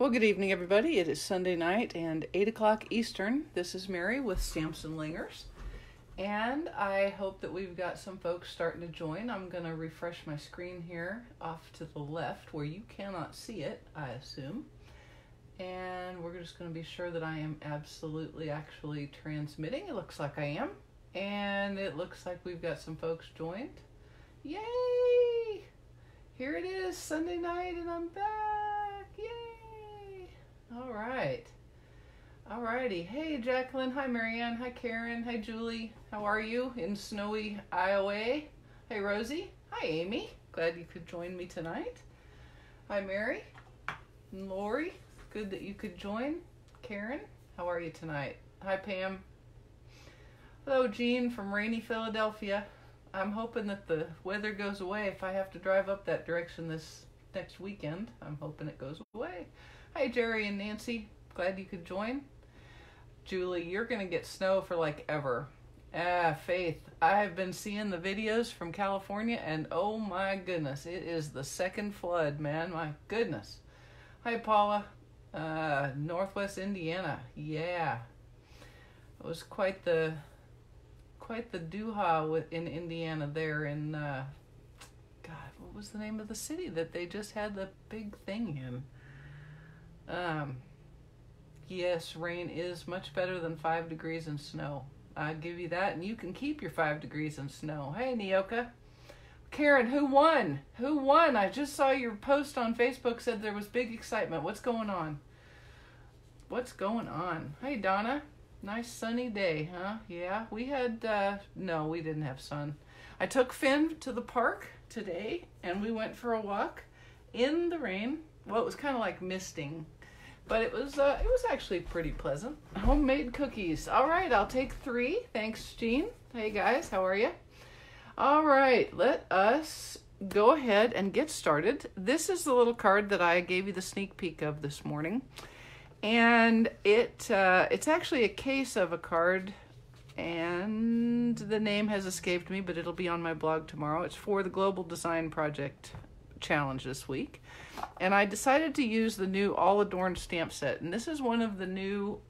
Well, good evening, everybody. It is Sunday night and 8 o'clock Eastern. This is Mary with Stamps-N-Lingers. And I hope that we've got some folks starting to join. I'm going to refresh my screen here off to the left where you cannot see it, I assume. And we're just going to be sure that I am absolutely actually transmitting. It looks like I am. And it looks like we've got some folks joined. Yay! Here it is, Sunday night, and I'm back. Yay! All right. Alrighty. Hey, Jacqueline. Hi, Marianne. Hi, Karen. Hi, Julie. How are you in snowy Iowa? Hey, Rosie. Hi, Amy. Glad you could join me tonight. Hi, Mary. And Lori. Good that you could join. Karen, how are you tonight? Hi, Pam. Hello, Jean from rainy Philadelphia. I'm hoping that the weather goes away if I have to drive up that direction this next weekend. I'm hoping it goes away. Hi, Jerry and Nancy. Glad you could join. Julie, you're going to get snow for like ever. Faith, I have been seeing the videos from California and oh my goodness, it is the second flood, man. My goodness. Hi, Paula. Northwest Indiana. Yeah. It was quite the doo-ha in Indiana there in, God, what was the name of the city that they just had the big thing in? Yes, rain is much better than 5 degrees and snow. I'll give you that, and you can keep your 5 degrees and snow. Hey, Nyoka. Karen, who won? Who won? I just saw your post on Facebook said there was big excitement. What's going on? What's going on? Hey, Donna. Nice sunny day, huh? Yeah, we had, no, we didn't have sun. I took Finn to the park today, and we went for a walk in the rain. Well, it was kind of like misting, but it was actually pretty pleasant. Homemade cookies. All right, I'll take 3. Thanks, Jean. Hey, guys, how are you? All right, let us go ahead and get started. This is the little card that I gave you the sneak peek of this morning. And it's actually a case of a card, and the name has escaped me, but it'll be on my blog tomorrow. It's for the Global Design Project Challenge this week. And I decided to use the new All Adorned stamp set. And this is one of the new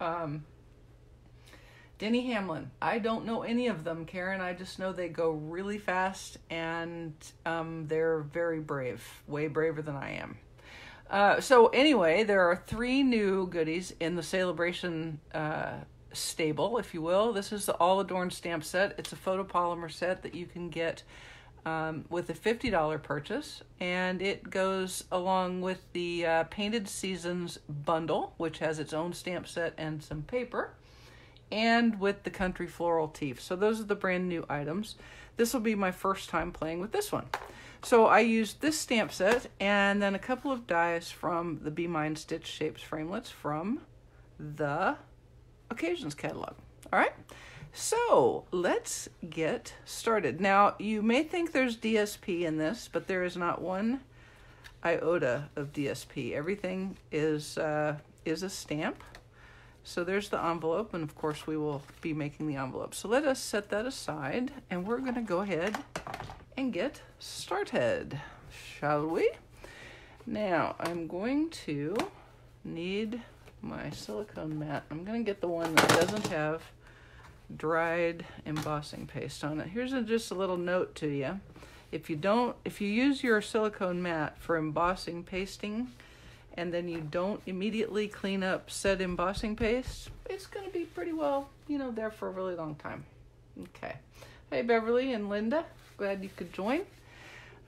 Denny Hamlin. I don't know any of them, Karen. I just know they go really fast, and they're very brave, way braver than I am. So anyway, there are 3 new goodies in the Celebration stable, if you will. This is the All Adorned stamp set. It's a photopolymer set that you can get with a $50 purchase, and it goes along with the Painted Seasons bundle, which has its own stamp set and some paper, and with the Country Floral Teeth. So those are the brand new items. This will be my first time playing with this one. So I used this stamp set and then a couple of dies from the Be Mine Stitch Shapes framelits from the Occasions catalog. All right, so let's get started. Now, you may think there's DSP in this, but there is not one iota of DSP. Everything is a stamp. So there's the envelope, and of course we will be making the envelope. So let us set that aside, and we're going to go ahead and get started, shall we? Now, I'm going to need my silicone mat. I'm going to get the one that doesn't have dried embossing paste on it. Here's just a little note to you. If you use your silicone mat for embossing pasting, and then you don't immediately clean up said embossing paste, it's going to be pretty well, there for a really long time. Okay. Hey, Beverly and Linda. Glad you could join.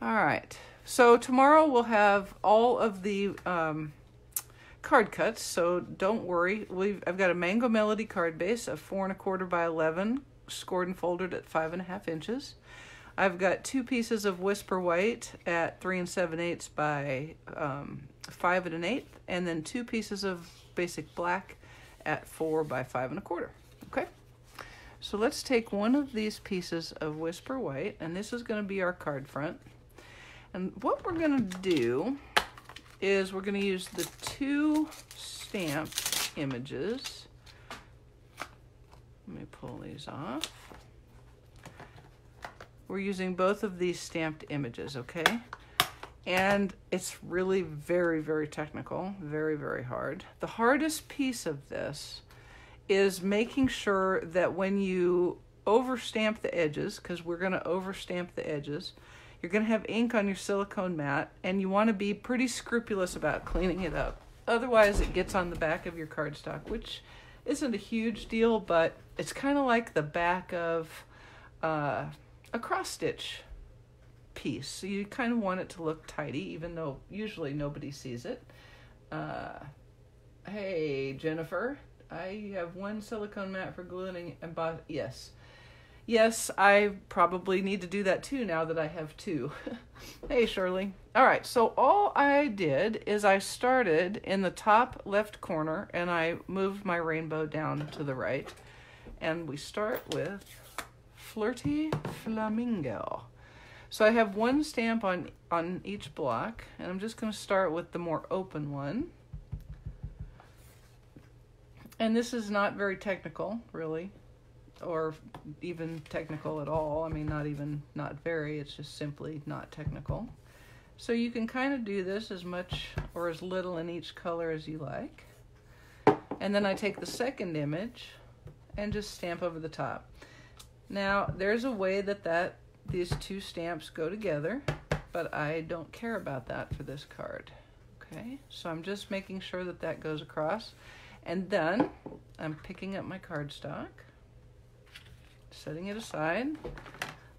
All right. So tomorrow we'll have all of the card cuts, so don't worry. I've got a Mango Melody card base of 4 1/4 by 11, scored and folded at 5 1/2 inches. I've got 2 pieces of Whisper White at 3 7/8 by 5 1/8, and then 2 pieces of Basic Black at 4 by 5 1/4. Okay. So let's take one of these pieces of Whisper White, and this is going to be our card front. And what we're going to do is we're going to use the 2 stamp images. Let me pull these off. We're using both of these stamped images, okay? And it's really very, very technical, very, very hard. The hardest piece of this is making sure that when you overstamp the edges, because we're going to overstamp the edges, you're going to have ink on your silicone mat, and you want to be pretty scrupulous about cleaning it up. Otherwise, it gets on the back of your cardstock, which isn't a huge deal, but it's kind of like the back of a cross stitch piece. So you kind of want it to look tidy, even though usually nobody sees it. Hey, Jennifer, I have one silicone mat for gluing and yes. Yes, I probably need to do that too now that I have two. Hey, Shirley. All right, so all I did is I started in the top left corner and I moved my rainbow down to the right. And we start with Flirty Flamingo. So I have one stamp on each block, and I'm just going to start with the more open one. And this is not very technical, really, or even technical at all. I mean, not very, it's just simply not technical. So you can kind of do this as much or as little in each color as you like. And then I take the second image and just stamp over the top. Now, there's a way that these two stamps go together, but I don't care about that for this card. Okay, so I'm just making sure that goes across. And then I'm picking up my cardstock, setting it aside,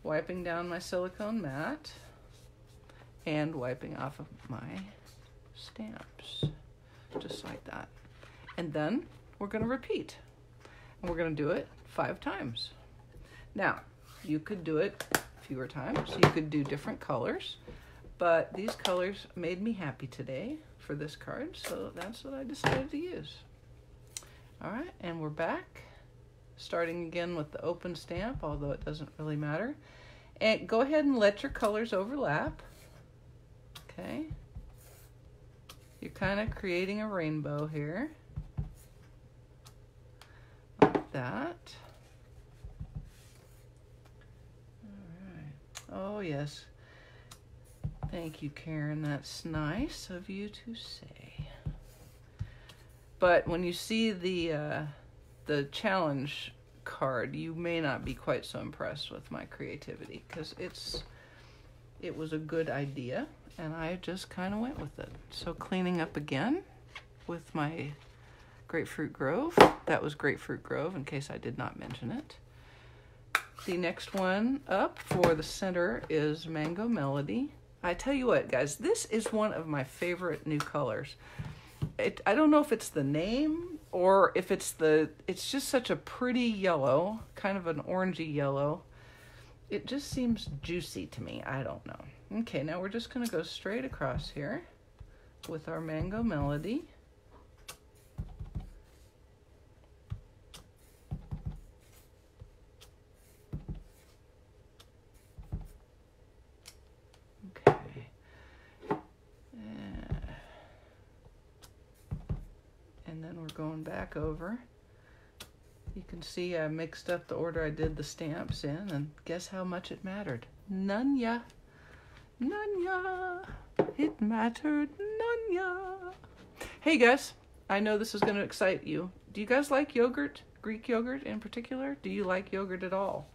wiping down my silicone mat, and wiping off of my stamps, just like that. And then we're going to repeat, and we're going to do it 5 times. Now, you could do it fewer times. You could do different colors, but these colors made me happy today for this card, so that's what I decided to use. All right, and we're back, starting again with the open stamp, although it doesn't really matter. And go ahead and let your colors overlap. Okay. You're kind of creating a rainbow here, like that. All right. Oh, yes. Thank you, Karen. That's nice of you to say. But when you see the challenge card, you may not be quite so impressed with my creativity, because it was a good idea, and I just kind of went with it. So cleaning up again with my Grapefruit Grove. That was Grapefruit Grove, in case I did not mention it. The next one up for the center is Mango Melody. I tell you what, guys, this is one of my favorite new colors. I don't know if it's the name or if it's just such a pretty yellow, kind of an orangey yellow. It just seems juicy to me. I don't know. Okay, now we're just going to go straight across here with our Mango Melody. And then we're going back over. You can see I mixed up the order I did the stamps in, and guess how much it mattered? None ya. None ya. It mattered none ya. Hey guys, I know this is going to excite you. Do you guys like yogurt? Greek yogurt in particular? Do you like yogurt at all?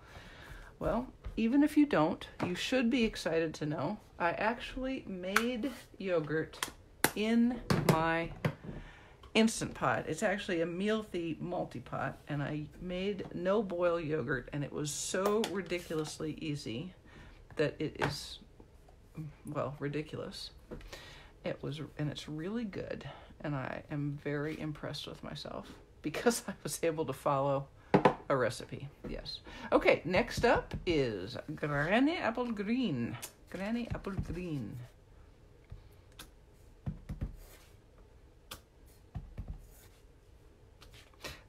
Well, even if you don't, you should be excited to know I actually made yogurt in my Instant Pot. It's actually a Mealthy multi-pot, and I made no boil yogurt, and it was so ridiculously easy that it is, well, ridiculous. And it's really good, and I am very impressed with myself because I was able to follow a recipe. Yes. Okay, next up is Granny Apple Green. Granny Apple Green.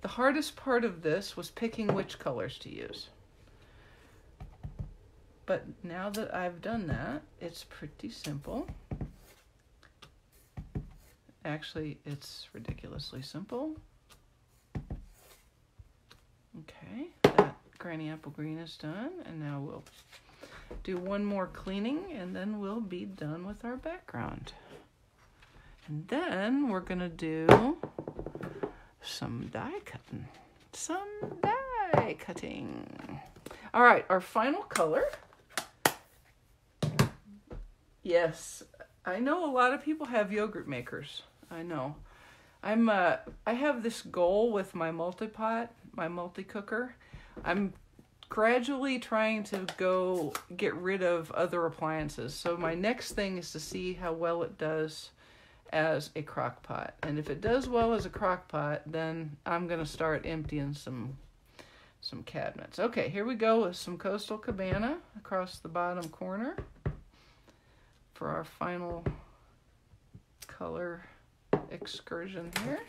The hardest part of this was picking which colors to use. But now that I've done that, it's pretty simple. Actually, it's ridiculously simple. Okay, that Granny Apple Green is done, and now we'll do one more cleaning and then we'll be done with our background. And then we're gonna do some die cutting. All right, our final color. Yes, I know a lot of people have yogurt makers. I know. I have this goal with my multi-pot, my multi-cooker. I'm gradually trying to go get rid of other appliances. So my next thing is to see how well it does as a crock pot. And if it does well as a crock pot, then I'm going to start emptying some cabinets. Okay, here we go with some Coastal Cabana across the bottom corner for our final color excursion here.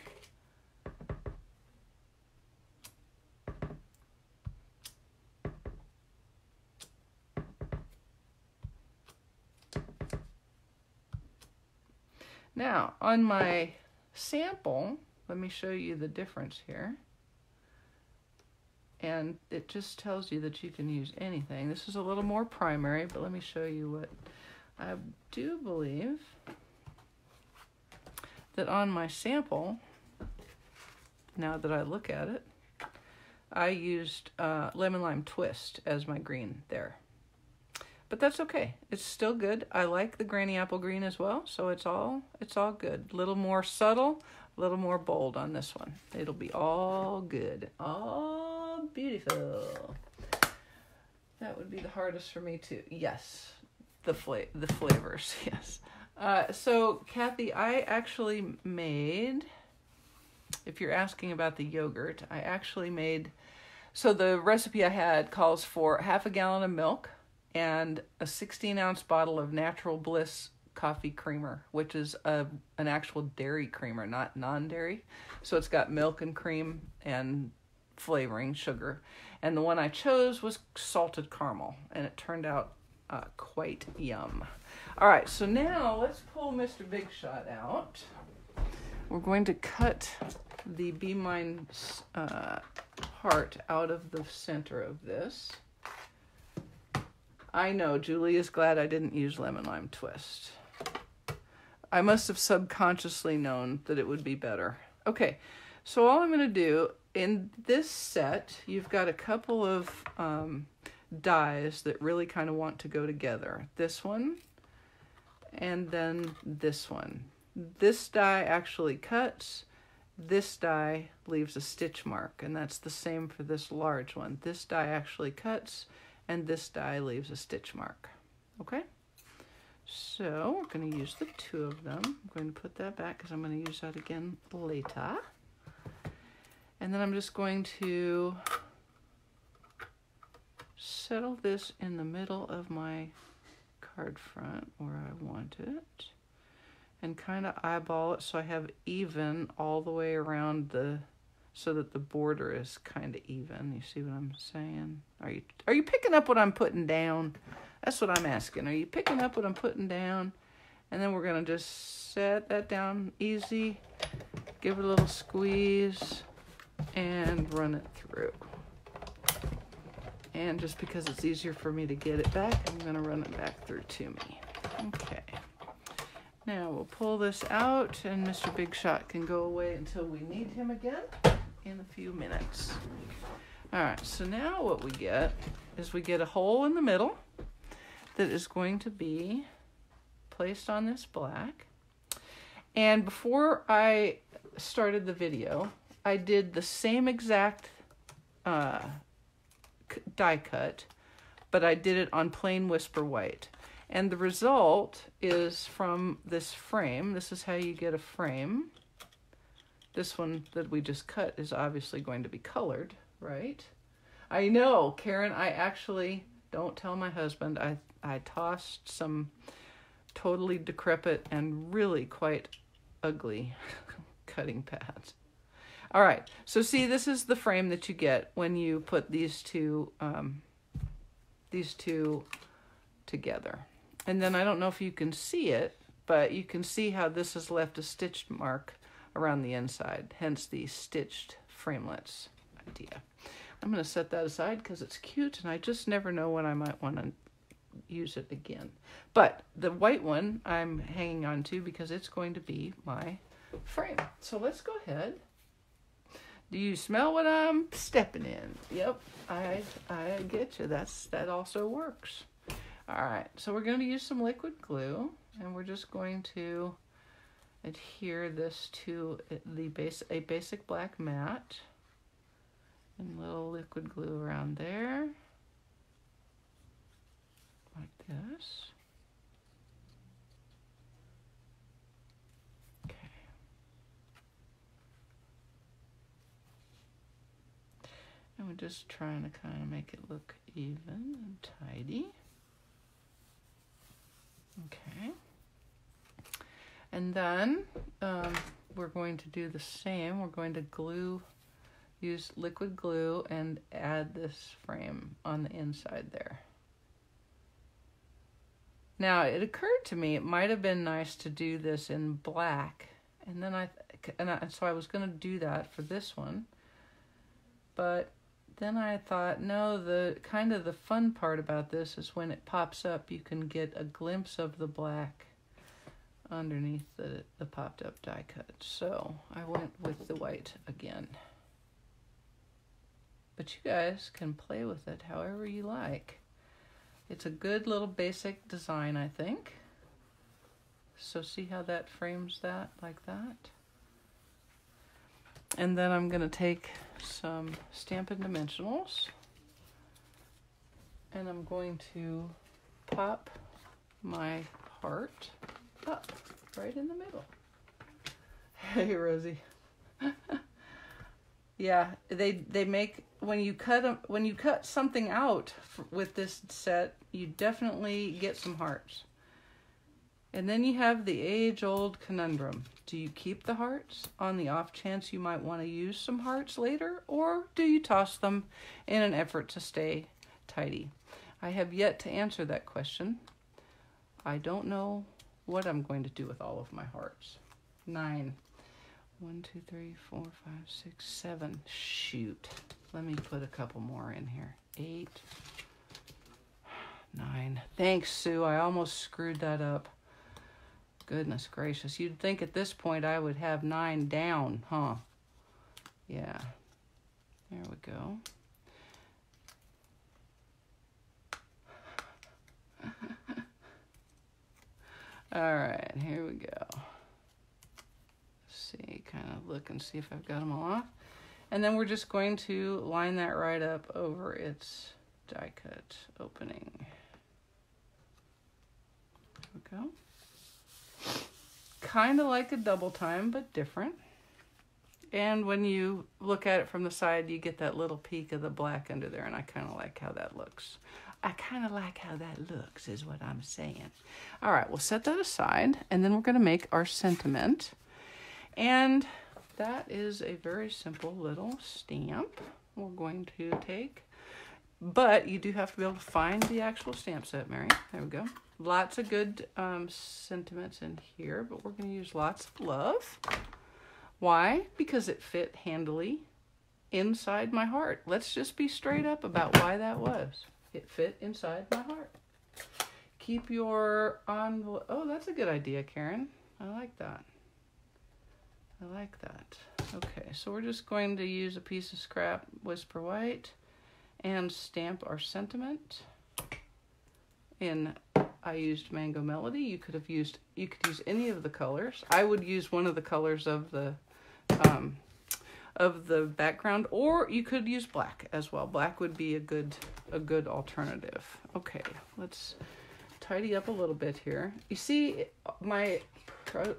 Now, on my sample, let me show you the difference here. And it just tells you that you can use anything. This is a little more primary, but let me show you what I do believe that on my sample, now that I look at it, I used Lemon Lime Twist as my green there. But that's okay. It's still good. I like the Granny Apple Green as well, so it's all good. A little more subtle, a little more bold on this one. It'll be all good. All beautiful. That would be the hardest for me to, yes, the flavors, yes. So, Kathy, I actually made, if you're asking about the yogurt, I actually made, so the recipe I had calls for half a gallon of milk and a 16-ounce bottle of Natural Bliss coffee creamer, which is an actual dairy creamer, not non-dairy. So it's got milk and cream and flavoring, sugar. And the one I chose was salted caramel, and it turned out quite yum. All right, so now let's pull Mr. Big Shot out. We're going to cut the Be Mine heart out of the center of this. I know, Julie is glad I didn't use Lemon Lime Twist. I must have subconsciously known that it would be better. Okay, so all I'm going to do, in this set, you've got a couple of dies that really kind of want to go together. This one, and then this one. This die actually cuts. This die leaves a stitch mark, and that's the same for this large one. This die actually cuts, and this die leaves a stitch mark. Okay? So we're going to use the two of them. I'm going to put that back because I'm going to use that again later. And then I'm just going to settle this in the middle of my card front where I want it. And kind of eyeball it so I have even all the way around so that the border is kind of even. You see what I'm saying? Are you picking up what I'm putting down? That's what I'm asking. Are you picking up what I'm putting down? And then we're going to just set that down easy, give it a little squeeze, and run it through. And just because it's easier for me to get it back, I'm going to run it back through to me. Okay. Now we'll pull this out, and Mr. Big Shot can go away until we need him again in a few minutes. All right, so now what we get is we get a hole in the middle that is going to be placed on this black. And before I started the video, I did the same exact die cut, but I did it on plain Whisper White. And the result is from this frame. This is how you get a frame. This one that we just cut is obviously going to be colored, right? I know, Karen, I actually, don't tell my husband, I tossed some totally decrepit and really quite ugly cutting pads. All right, so see, this is the frame that you get when you put these two together. And then I don't know if you can see it, but you can see how this has left a stitched mark around the inside, hence the stitched framelets idea. I'm going to set that aside because it's cute, and I just never know when I might want to use it again. But the white one I'm hanging on to because it's going to be my frame. So let's go ahead. Do you smell what I'm stepping in? Yep, I get you. That also works. All right, so we're going to use some liquid glue, and we're just going to adhere this to a basic black mat, and little liquid glue around there, like this. Okay. And we're just trying to kind of make it look even and tidy. Okay. And then we're going to do the same. We're going to use liquid glue and add this frame on the inside there. Now, it occurred to me it might have been nice to do this in black, and then so I was going to do that for this one, but then I thought, no, the fun part about this is when it pops up, you can get a glimpse of the black underneath the popped up die cut. So I went with the white again. But you guys can play with it however you like. It's a good little basic design, I think. So see how that frames that like that? And then I'm going to take some Stampin' Dimensionals, and I'm going to pop my heart up right in the middle. Hey, Rosie. Yeah, they make, when you cut something out with this set, you definitely get some hearts. And then you have the age-old conundrum. Do you keep the hearts on the off chance you might want to use some hearts later, or do you toss them in an effort to stay tidy? I have yet to answer that question. I don't know what I'm going to do with all of my hearts. 9. 1, 2, 3, 4, 5, 6, 7. Shoot. Let me put a couple more in here. 8. 9. Thanks, Sue. I almost screwed that up. Goodness gracious. You'd think at this point I would have 9 down, huh? Yeah. There we go. All right, here we go. See, kind of look and see if I've got them all off. And then we're just going to line that right up over its die cut opening. There we go. Kind of like a double time, but different. And when you look at it from the side, you get that little peek of the black under there, and I kind of like how that looks. I kind of like how that looks, is what I'm saying. All right, we'll set that aside, and then we're going to make our sentiment. And that is a very simple little stamp we're going to take. But you do have to be able to find the actual stamp set, Mary. There we go. Lots of good sentiments in here, but we're going to use lots of love. Why? Because it fit handily inside my heart. Let's just be straight up about why that was. It fit inside my heart. Keep your envelope. Oh, that's a good idea, Karen. I like that. I like that. Okay, so we're just going to use a piece of scrap Whisper White and stamp our sentiment. I used Mango Melody. You could use any of the colors. I would use one of the colors of the background, or you could use black as well. Black would be a good alternative. Okay, let's tidy up a little bit here. You see, my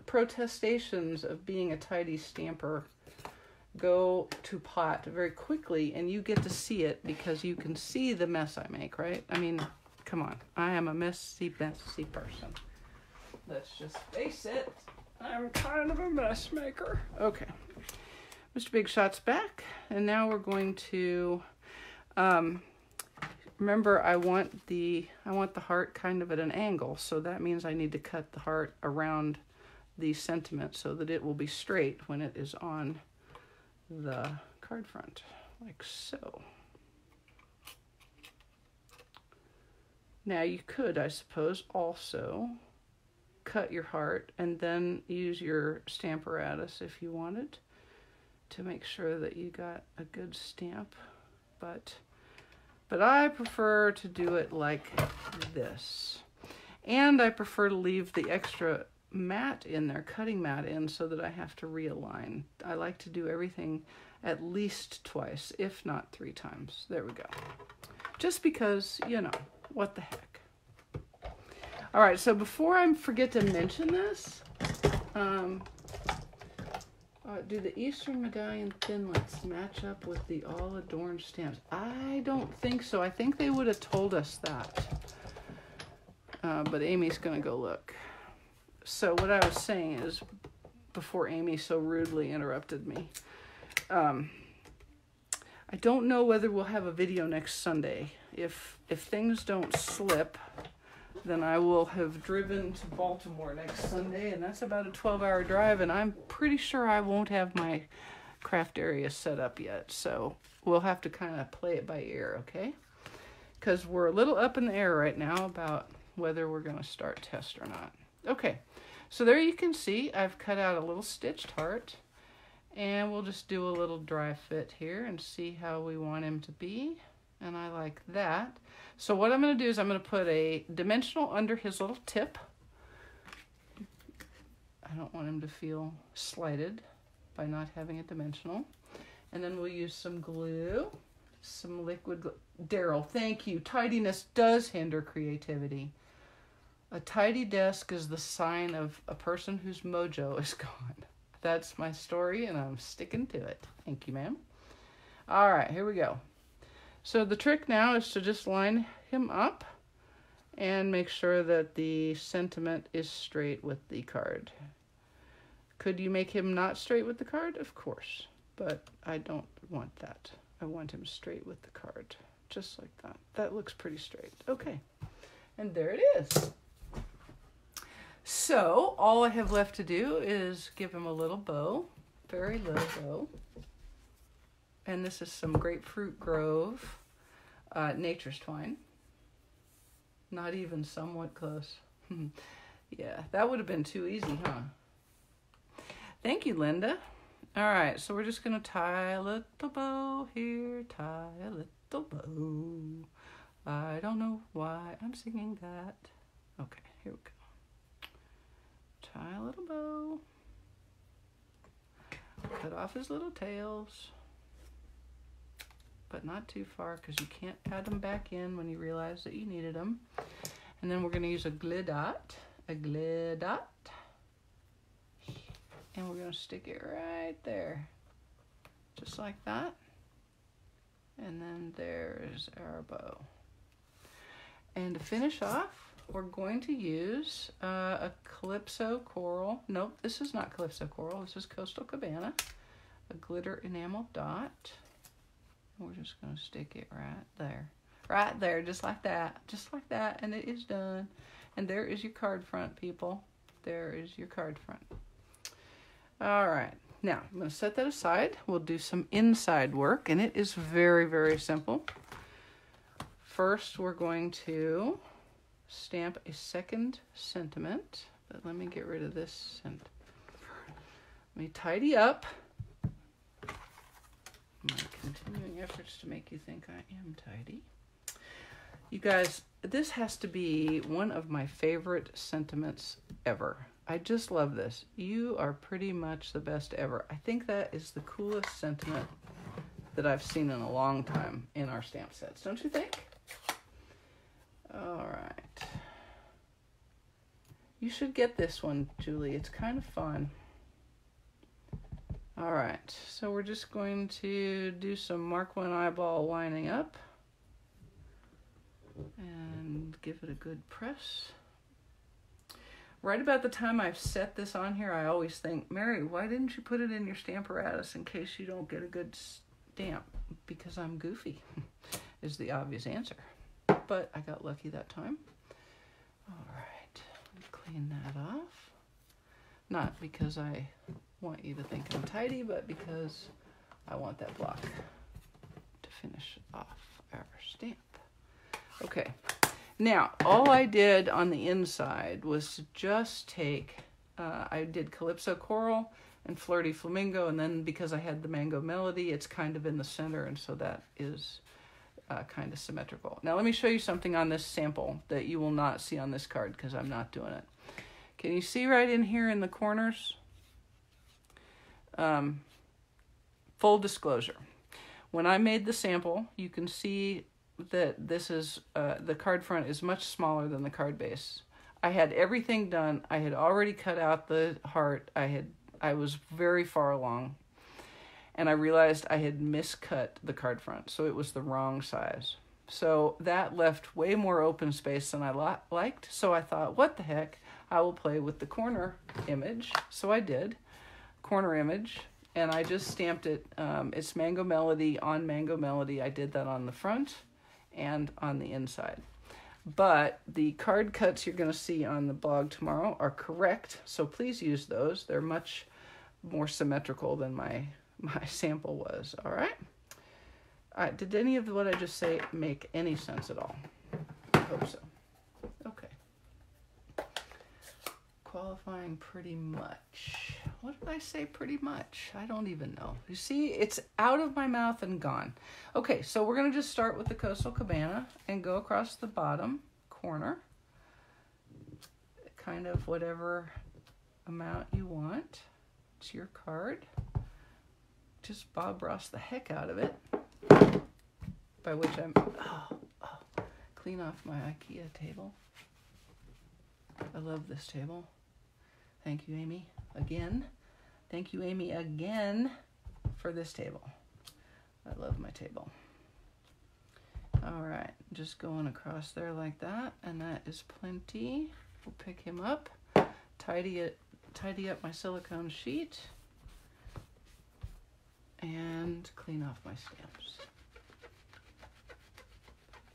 protestations of being a tidy stamper go to pot very quickly, and you get to see it because you can see the mess I make, right? I mean, come on. I am a messy person. Let's just face it. I'm kind of a mess maker. Okay. Mr. Big Shot's back, and now we're going to remember I want the heart kind of at an angle, so that means I need to cut the heart around the sentiment so that it will be straight when it is on the card front, like so. Now you could, I suppose, also cut your heart and then use your Stamp-N-Lingers if you wanted to make sure that you got a good stamp. But I prefer to do it like this. And I prefer to leave the extra mat in there, cutting mat in, so that I have to realign. I like to do everything at least twice, if not 3 times. There we go. Just because, you know, what the heck. All right, so before I forget to mention this, do the Eastern Medallion Thinlits match up with the all adorned stamps? I don't think so. I think they would have told us that. But Amy's going to go look. So what I was saying is, before Amy so rudely interrupted me, I don't know whether we'll have a video next Sunday. If things don't slip, then I will have driven to Baltimore next Sunday, and that's about a 12-hour drive, and I'm pretty sure I won't have my craft area set up yet. So we'll have to kind of play it by ear, okay? Because we're a little up in the air right now about whether we're going to start test or not. Okay, so there you can see I've cut out a little stitched heart, and we'll just do a little dry fit here and see how we want him to be. And I like that. So what I'm going to do is I'm going to put a dimensional under his little tip. I don't want him to feel slighted by not having a dimensional. And then we'll use some glue, some liquid glue. Daryl, thank you. Tidiness does hinder creativity. A tidy desk is the sign of a person whose mojo is gone. That's my story, and I'm sticking to it. Thank you, ma'am. All right, here we go. So the trick now is to just line him up and make sure that the sentiment is straight with the card. Could you make him not straight with the card? Of course, but I don't want that. I want him straight with the card, just like that. That looks pretty straight. Okay, and there it is. So all I have left to do is give him a little bow, very little bow. And this is some Grapefruit Grove Nature's Twine. Not even somewhat close. Yeah, that would have been too easy, huh? Thank you, Linda. All right, so we're just going to tie a little bow here, tie a little bow. I don't know why I'm singing that. Okay, here we go. Tie a little bow. Cut off his little tails. But not too far, because you can't add them back in when you realize that you needed them. And then we're going to use a glidot, and we're going to stick it right there, just like that. And then there's our bow. And to finish off, we're going to use a Calypso Coral. Nope, this is not Calypso Coral. This is Coastal Cabana, a glitter enamel dot. We're just going to stick it right there, just like that, and it is done. And there is your card front, people. There is your card front. All right, now I'm going to set that aside. We'll do some inside work, and it is very, very simple. First, we're going to stamp a second sentiment, but let me get rid of this and let me tidy up my continuing efforts to make you think I am tidy. You guys, this has to be one of my favorite sentiments ever. I just love this. You are pretty much the best ever. I think that is the coolest sentiment that I've seen in a long time in our stamp sets. Don't you think? All right. You should get this one, Julie. It's kind of fun. All right, so we're just going to do some Mark 1 eyeball lining up and give it a good press. Right about the time I've set this on here, I always think, Mary, why didn't you put it in your Stamp-N-Lingers in case you don't get a good stamp? Because I'm goofy, is the obvious answer. But I got lucky that time. All right, let me clean that off. Not because I want you to think I'm tidy, but because I want that block to finish off our stamp. Okay, Now, all I did on the inside was to just take, I did Calypso Coral and Flirty Flamingo, and then because I had the Mango Melody, it's kind of in the center, and so that is kind of symmetrical. Now, let me show you something on this sample that you will not see on this card because I'm not doing it. Can you see right in here in the corners? Full disclosure. When I made the sample, you can see that this is, the card front is much smaller than the card base. I had everything done. I had already cut out the heart. I was very far along, and I realized I had miscut the card front, so it was the wrong size. So that left way more open space than I liked, so I thought, what the heck, I will play with the corner image. So I did, corner image, and I just stamped it. It's Mango Melody on Mango Melody. I did that on the front and on the inside. But the card cuts you're going to see on the blog tomorrow are correct, so please use those. They're much more symmetrical than my sample was. All right? Did any of what I just say make any sense at all? I hope so. Okay. Qualifying pretty much. What did I say pretty much? I don't even know. You see, it's out of my mouth and gone. Okay, so we're going to just start with the Coastal Cabana and go across the bottom corner. Kind of whatever amount you want. It's your card. Just Bob Ross the heck out of it. By which I'm... clean off my IKEA table. I love this table. Thank you, Amy, again. Thank you, Amy, again for this table. I love my table. All right, just going across there like that, and that is plenty. We'll pick him up, tidy up my silicone sheet, and clean off my stamps.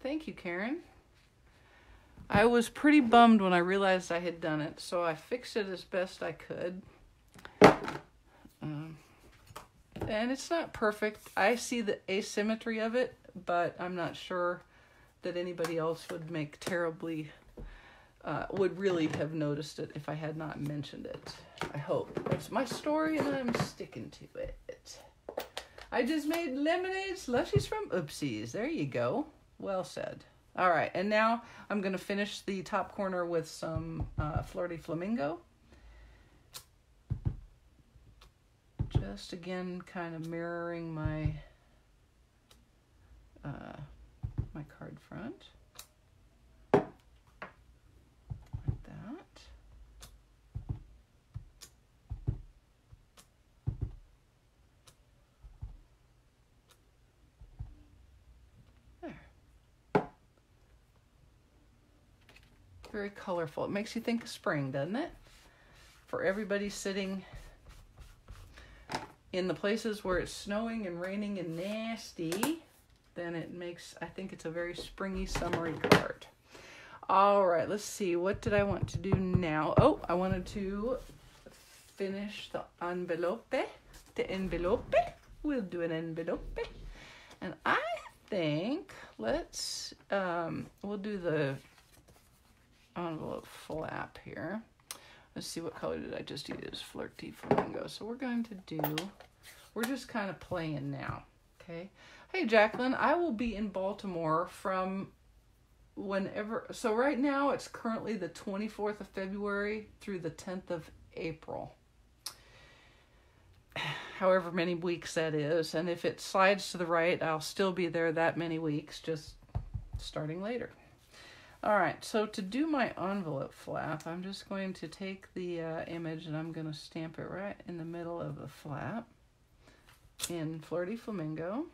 Thank you, Karen. I was pretty bummed when I realized I had done it, so I fixed it as best I could. And it's not perfect. I see the asymmetry of it, but I'm not sure that anybody else would would really have noticed it if I had not mentioned it. I hope. It's my story and I'm sticking to it. I just made lemonade slushies from Oopsies. There you go. Well said. All right, and now I'm going to finish the top corner with some Flirty Flamingo. Just again, kind of mirroring my my card front. Like that. There. Very colorful. It makes you think of spring, doesn't it? For everybody sitting in the places where it's snowing and raining and nasty, then it makes, I think it's a very springy, summery card. All right, let's see. What did I want to do now? Oh, I wanted to finish the envelope. The envelope. We'll do an envelope. And I think let's, we'll do the envelope flap here. Let's see, what color did I just use? Flirty Flamingo. So we're just kind of playing now, okay? Hey, Jacqueline, I will be in Baltimore from whenever. So right now it's currently the 24th of February through the 10th of April. However many weeks that is. And if it slides to the right, I'll still be there that many weeks, just starting later. All right, so to do my envelope flap, I'm just going to take the image and I'm going to stamp it right in the middle of the flap in Flirty Flamingo.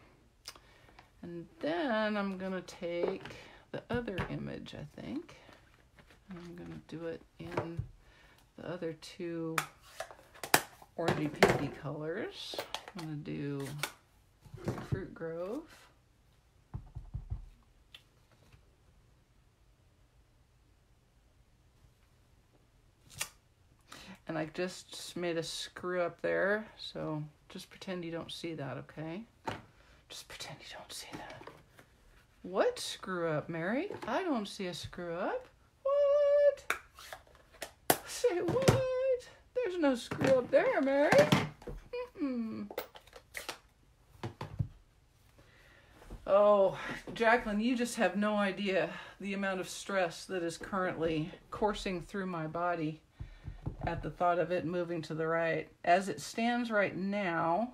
And then I'm going to take the other image, I think. And I'm going to do it in the other two orangey pinky colors. I'm going to do Fruit Grove. And I just made a screw up there, so just pretend you don't see that, okay? Just pretend you don't see that. What screw up, Mary? I don't see a screw up. What? Say what? There's no screw up there, Mary. Mm-mm. Oh, Jacqueline, you just have no idea the amount of stress that is currently coursing through my body at the thought of it moving to the right. As it stands right now,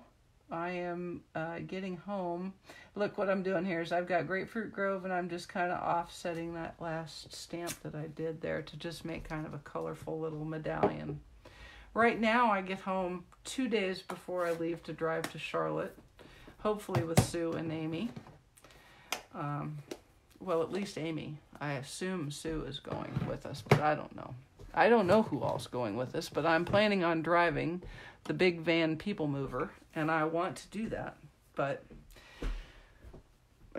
I am getting home. Look, what I'm doing here is I've got Grapefruit Grove, and I'm just kind of offsetting that last stamp that I did there to just make kind of a colorful little medallion. Right now, I get home 2 days before I leave to drive to Charlotte, hopefully with Sue and Amy. Well, at least Amy. I assume Sue is going with us, but I don't know. I don't know who all's going with us, but I'm planning on driving the big van people mover, and I want to do that. But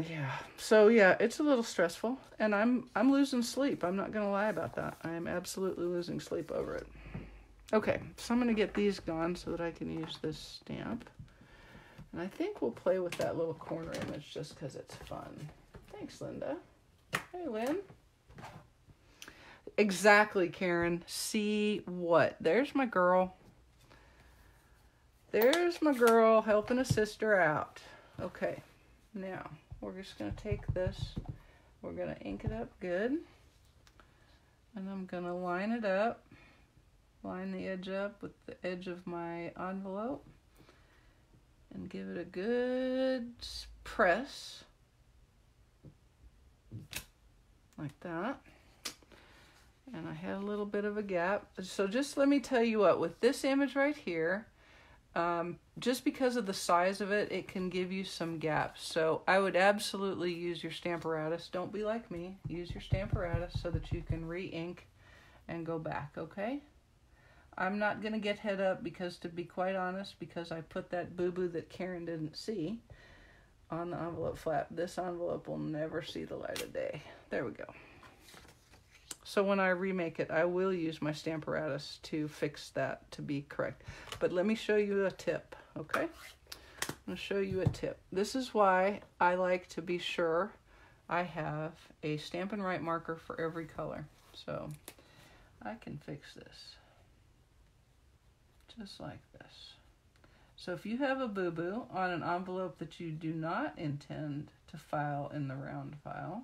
yeah, so yeah, it's a little stressful, and I'm losing sleep. I'm not gonna lie about that. I am absolutely losing sleep over it. Okay, so I'm gonna get these gone so that I can use this stamp. And I think we'll play with that little corner image just because it's fun. Thanks, Linda. Hey, Lynn. Exactly, Karen. See what? There's my girl. There's my girl helping a sister out. Okay, now we're just going to take this. We're going to ink it up good. And I'm going to line it up. Line the edge up with the edge of my envelope. And give it a good press. Like that. And I had a little bit of a gap. So just let me tell you what, with this image right here, just because of the size of it, it can give you some gaps. So I would absolutely use your Stamp-N-Lingers. Don't be like me. Use your Stamp-N-Lingers so that you can re-ink and go back, okay? I'm not going to get head up because, to be quite honest, because I put that boo-boo that Karen didn't see on the envelope flap. This envelope will never see the light of day. There we go. So when I remake it, I will use my Stamp-N-Lingers to fix that to be correct. But let me show you a tip, okay? I'm going to show you a tip. This is why I like to be sure I have a Stampin' Write marker for every color. So I can fix this. Just like this. So if you have a boo-boo on an envelope that you do not intend to file in the round file,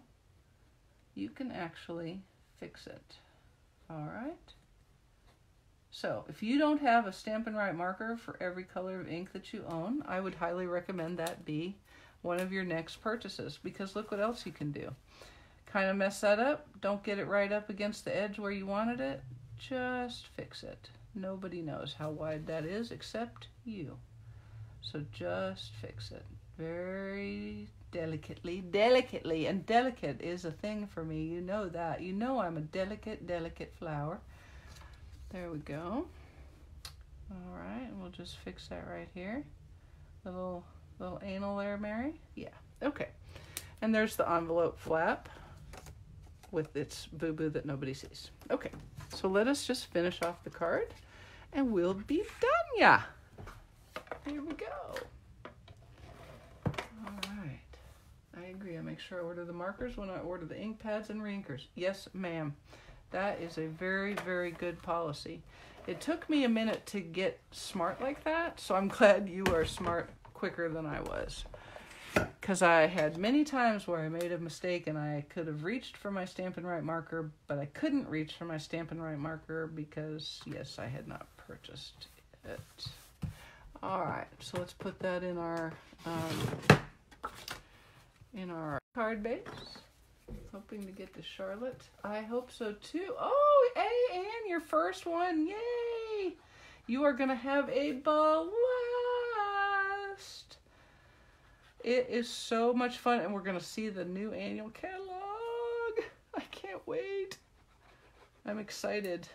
you can actually fix it. All right. So if you don't have a Stampin' Write marker for every color of ink that you own, I would highly recommend that be one of your next purchases, because look what else you can do. Kind of mess that up. Don't get it right up against the edge where you wanted it. Just fix it. Nobody knows how wide that is except you. So just fix it very delicately. Delicately, and delicate is a thing for me. You know that. You know I'm a delicate, delicate flower. There we go. All right, and we'll just fix that right here. Little anal there, Mary? Yeah, okay. And there's the envelope flap with its boo-boo that nobody sees. Okay, so let us just finish off the card and we'll be done, yeah. Here we go. All right. I agree. I make sure I order the markers when I order the ink pads and reinkers. Yes, ma'am. That is a very, very good policy. It took me a minute to get smart like that, so I'm glad you are smart quicker than I was. Because I had many times where I made a mistake and I could have reached for my Stampin' Write marker, but I couldn't reach for my Stampin' Write marker because, yes, I had not purchased it. All right, so let's put that in our card base. Hoping to get to Charlotte. I hope so too. Oh, hey, Anne, your first one. Yay! You are going to have a blast. It is so much fun, and we're going to see the new annual catalog. I can't wait. I'm excited.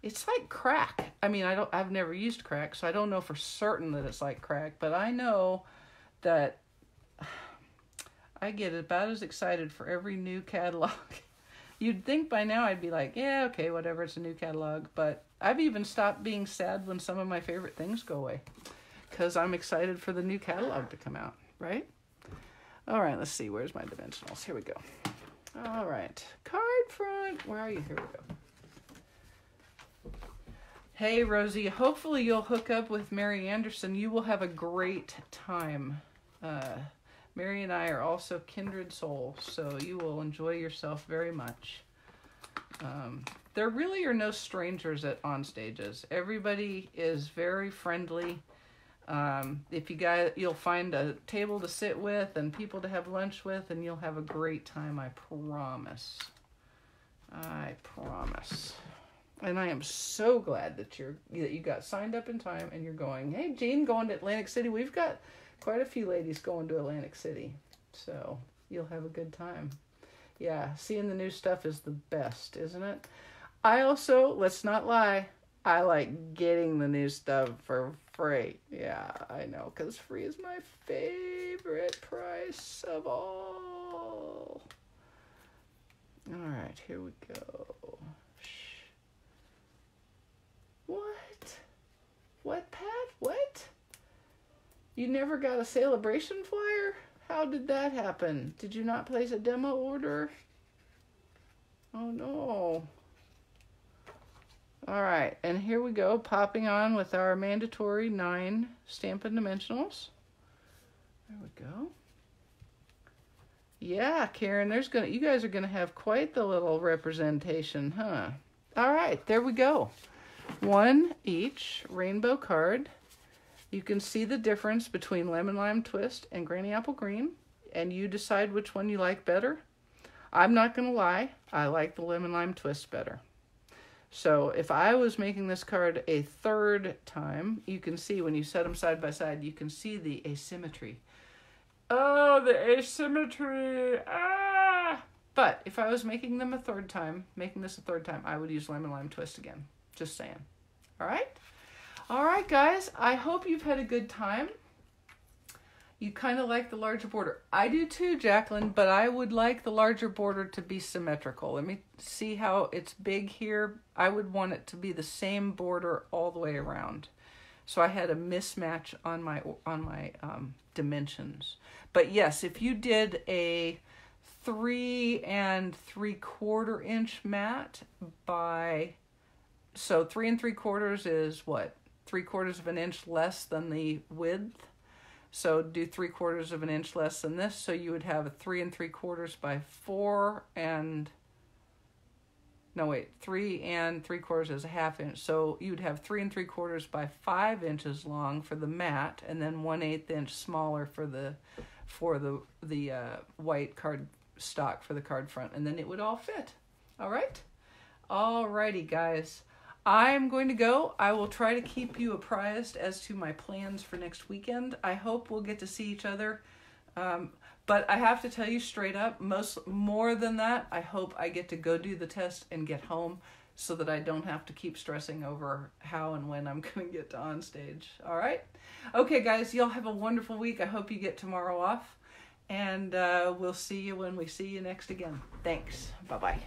It's like crack. I mean, I've never used crack, so I don't know for certain that it's like crack, but I know that I get about as excited for every new catalog. You'd think by now I'd be like, yeah, okay, whatever, it's a new catalog, but I've even stopped being sad when some of my favorite things go away, because I'm excited for the new catalog to come out, right? All right, let's see. Where's my dimensionals? Here we go. All right. Card front. Where are you? Here we go. Hey, Rosie. Hopefully you'll hook up with Mary Anderson. You will have a great time. Mary and I are also kindred souls, so you will enjoy yourself very much. There really are no strangers on stages. Everybody is very friendly. If you guys, you'll find a table to sit with and people to have lunch with, and you'll have a great time. I promise. I promise. And I am so glad that you got signed up in time and you're going. Hey, Jean, going to Atlantic City. We've got quite a few ladies going to Atlantic City, so you'll have a good time. Yeah, seeing the new stuff is the best, isn't it? I also, let's not lie, I like getting the new stuff for free. Yeah, I know, because free is my favorite price of all. All right, here we go. What? What, Pat? What? You never got a celebration flyer? How did that happen? Did you not place a demo order? Oh, no. All right, and here we go, popping on with our mandatory 9 Stampin' Dimensionals. There we go. Yeah, Karen, you guys are gonna have quite the little representation, huh? All right, there we go. 1 each rainbow card. You can see the difference between Lemon Lime Twist and Granny Apple Green, and you decide which one you like better. I'm not gonna lie, I like the Lemon Lime Twist better. So if I was making this card a 3rd time, you can see when you set them side by side, you can see the asymmetry. Oh, the asymmetry! Ah! But if I was making them a 3rd time, I would use Lemon Lime Twist again. Just saying. All right? All right, guys. I hope you've had a good time. You kind of like the larger border. I do too, Jacqueline, but I would like the larger border to be symmetrical. Let me see how it's big here. I would want it to be the same border all the way around. So I had a mismatch on my dimensions. But yes, if you did a 3 3/4 inch mat so 3 3/4 is what? 3/4 of an inch less than the width. So do 3/4 of an inch less than this. So you would have a 3 3/4 by 4 3 3/4 is a half inch. So you'd have 3 3/4 by 5 inches long for the mat, and then 1/8 inch smaller for the white card stock for the card front, and then it would all fit. All right. Alrighty, guys. I'm going to go. I will try to keep you apprised as to my plans for next weekend. I hope we'll get to see each other. But I have to tell you straight up, more than that, I hope I get to go do the test and get home so that I don't have to keep stressing over how and when I'm going to get to on stage. All right? Okay, guys, y'all have a wonderful week. I hope you get tomorrow off. And we'll see you when we see you next again. Thanks. Bye-bye.